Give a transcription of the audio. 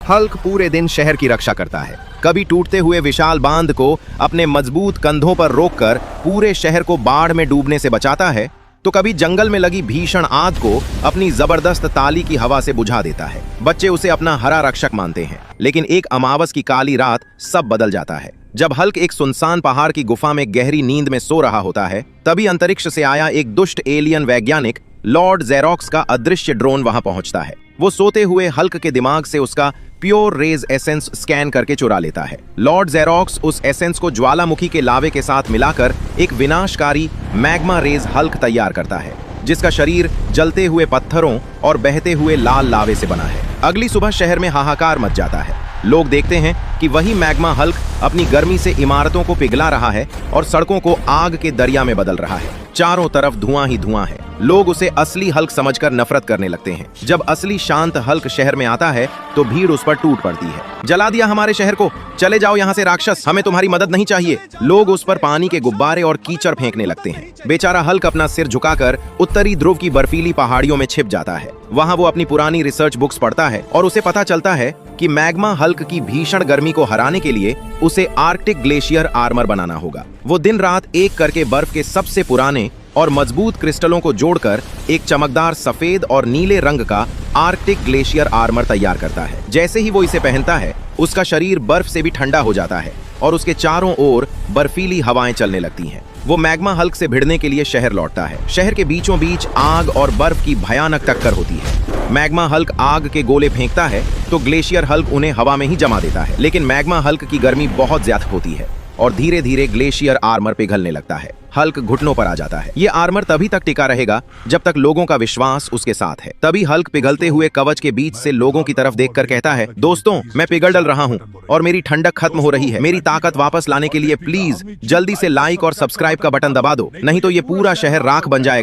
Hulk पूरे दिन शहर की रक्षा करता है, कभी टूटते हुए विशाल बांध को अपने मजबूत कंधों पर रोककर पूरे शहर को बाढ़ में डूबने से बचाता है, तो कभी जंगल में लगी भीषण आग को अपनी जबरदस्त ताली की हवा से बुझा देता है। बच्चे उसे अपना हरा रक्षक मानते हैं, लेकिन एक अमावस की काली रात सब बदल जाता है। जब हल्क एक सुनसान पहाड़ की गुफा में गहरी नींद में सो रहा होता है, तभी अंतरिक्ष से आया एक दुष्ट एलियन वैज्ञानिक लॉर्ड जेरोक्स का अदृश्य ड्रोन वहां पहुंचता है। वो सोते हुए हल्क के दिमाग से उसका प्योर रेज एसेंस स्कैन करके चुरा लेता है। लॉर्ड जेरोक्स उस एसेंस को ज्वालामुखी के लावे के साथ मिलाकर एक विनाशकारी मैग्मा रेज हल्क तैयार करता है, जिसका शरीर जलते हुए पत्थरों और बहते हुए लाल लावे से बना है। अगली सुबह शहर में हाहाकार मच जाता है। लोग देखते हैं कि वही मैग्मा हल्क अपनी गर्मी से इमारतों को पिघला रहा है और सड़कों को आग के दरिया में बदल रहा है। चारों तरफ धुआं ही धुआं है। लोग उसे असली हल्क समझकर नफरत करने लगते हैं। जब असली शांत हल्क शहर में आता है तो भीड़ उस पर टूट पड़ती है। जला दिया हमारे शहर को, चले जाओ यहाँ से राक्षस, हमें तुम्हारी मदद नहीं चाहिए। लोग उस पर पानी के गुब्बारे और कीचड़ फेंकने लगते हैं। बेचारा हल्क अपना सिर झुकाकर उत्तरी ध्रुव की बर्फीली पहाड़ियों में छिप जाता है। वहाँ वो अपनी पुरानी रिसर्च बुक्स पढ़ता है और उसे पता चलता है कि मैग्मा हल्क की भीषण गर्मी को हराने के लिए उसे आर्कटिक ग्लेशियर आर्मर बनाना होगा। वो दिन रात एक करके बर्फ के सबसे पुराने और मजबूत क्रिस्टलों को जोड़कर एक चमकदार सफेद और नीले रंग का आर्कटिक ग्लेशियर आर्मर तैयार करता है। जैसे ही वो इसे पहनता है, उसका शरीर बर्फ से भी ठंडा हो जाता है और उसके चारों ओर बर्फीली हवाएं चलने लगती हैं। वो मैग्मा हल्क से भिड़ने के लिए शहर लौटता है। शहर के बीचों बीच आग और बर्फ की भयानक टक्कर होती है। मैग्मा हल्क आग के गोले फेंकता है तो ग्लेशियर हल्क उन्हें हवा में ही जमा देता है, लेकिन मैग्मा हल्क की गर्मी बहुत ज्यादा होती है और धीरे धीरे ग्लेशियर आर्मर पिघलने लगता है। हल्क घुटनों पर आ जाता है। ये आर्मर तभी तक टिका रहेगा जब तक लोगों का विश्वास उसके साथ है। तभी हल्क पिघलते हुए कवच के बीच से लोगों की तरफ देखकर कहता है, दोस्तों, मैं पिघल डल रहा हूँ और मेरी ठंडक खत्म हो रही है। मेरी ताकत वापस लाने के लिए प्लीज जल्दी से लाइक और सब्सक्राइब का बटन दबा दो, नहीं तो ये पूरा शहर राख बन जाएगा।